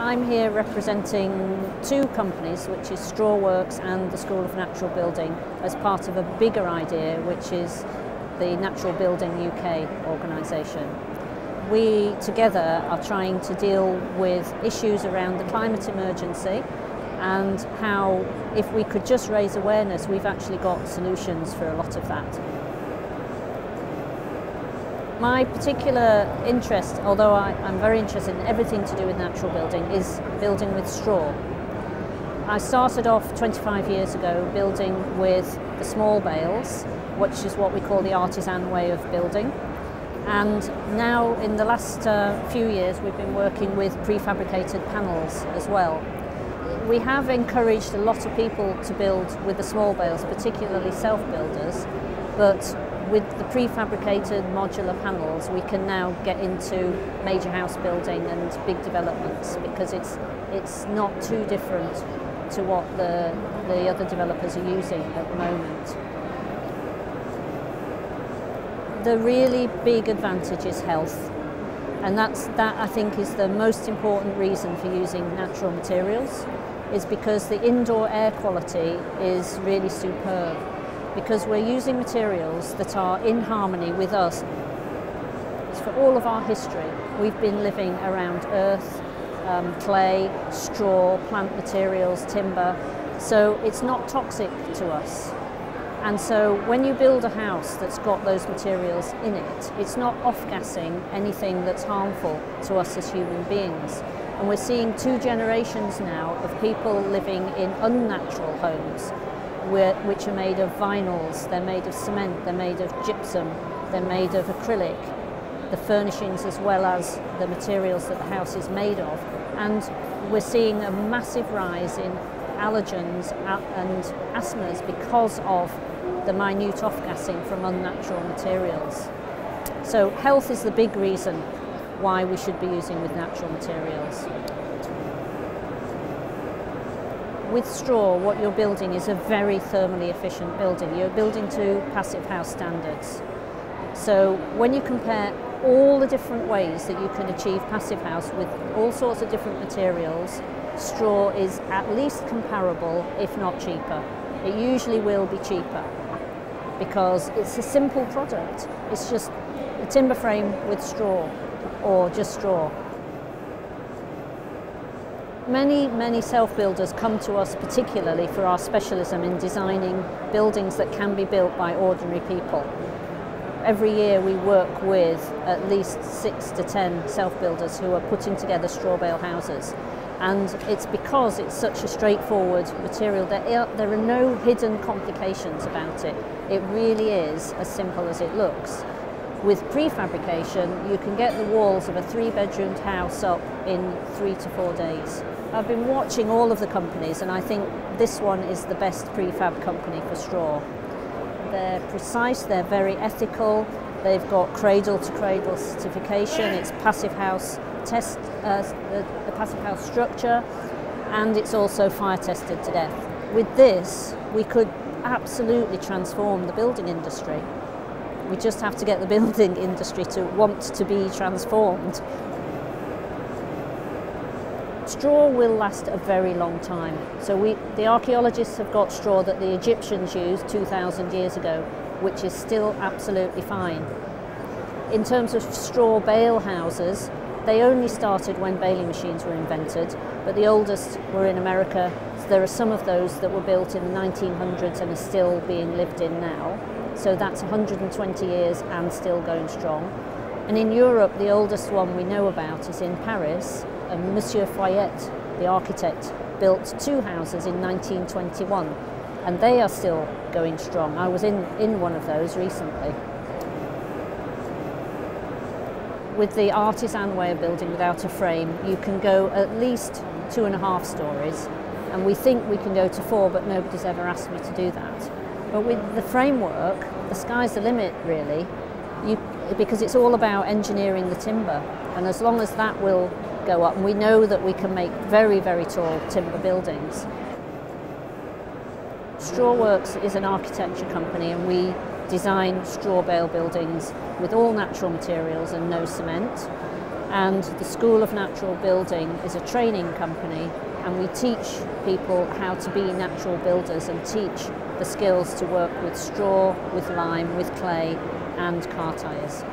I'm here representing two companies, which is Strawworks and the School of Natural Building, as part of a bigger idea, which is the Natural Building UK organisation. We together are trying to deal with issues around the climate emergency and how, if we could just raise awareness, we've actually got solutions for a lot of that. My particular interest, although I'm very interested in everything to do with natural building, is building with straw. I started off 25 years ago building with the small bales, which is what we call the artisan way of building. And now in the last few years we've been working with prefabricated panels as well. We have encouraged a lot of people to build with the small bales, particularly self-builders, but with the prefabricated modular panels we can now get into major house building and big developments, because it's not too different to what the other developers are using at the moment. The really big advantage is health, and that I think is the most important reason for using natural materials, is because the indoor air quality is really superb, because we're using materials that are in harmony with us. For all of our history, we've been living around earth, clay, straw, plant materials, timber, so it's not toxic to us. And so when you build a house that's got those materials in it, it's not off-gassing anything that's harmful to us as human beings. And we're seeing two generations now of people living in unnatural homes, which are made of vinyls, they're made of cement, they're made of gypsum, they're made of acrylic, the furnishings as well as the materials that the house is made of. And we're seeing a massive rise in allergens and asthmas because of the minute off-gassing from unnatural materials. So health is the big reason why we should be using with natural materials. With straw, what you're building is a very thermally efficient building. You're building to passive house standards. So when you compare all the different ways that you can achieve passive house with all sorts of different materials, straw is at least comparable, if not cheaper. It usually will be cheaper because it's a simple product. It's just a timber frame with straw, or just straw. Many self-builders come to us particularly for our specialism in designing buildings that can be built by ordinary people. Every year we work with at least 6 to 10 self-builders who are putting together straw bale houses. And it's because it's such a straightforward material. There are no hidden complications about it. It really is as simple as it looks. With prefabrication, you can get the walls of a 3-bedroomed house up in 3 to 4 days. I've been watching all of the companies, and I think this one is the best prefab company for straw. They're precise, they're very ethical, they've got cradle-to-cradle certification, it's passive house test, the passive house structure, and it's also fire tested to death. With this, we could absolutely transform the building industry. We just have to get the building industry to want to be transformed. Straw will last a very long time. So the archaeologists have got straw that the Egyptians used 2,000 years ago, which is still absolutely fine. In terms of straw bale houses, they only started when baling machines were invented, but the oldest were in America. So there are some of those that were built in the 1900s and are still being lived in now. So that's 120 years and still going strong. And in Europe, the oldest one we know about is in Paris. Monsieur Fayette, the architect, built 2 houses in 1921, and they are still going strong. I was in one of those recently. With the artisan way of building without a frame, you can go at least 2.5 stories, and we think we can go to 4, but nobody's ever asked me to do that. But with the framework, the sky's the limit, really, because it's all about engineering the timber, and as long as that will go up, and we know that we can make very, very tall timber buildings. Strawworks is an architecture company, and we design straw bale buildings with all natural materials and no cement. And the School of Natural Building is a training company, and we teach people how to be natural builders and teach the skills to work with straw, with lime, with clay and car tyres.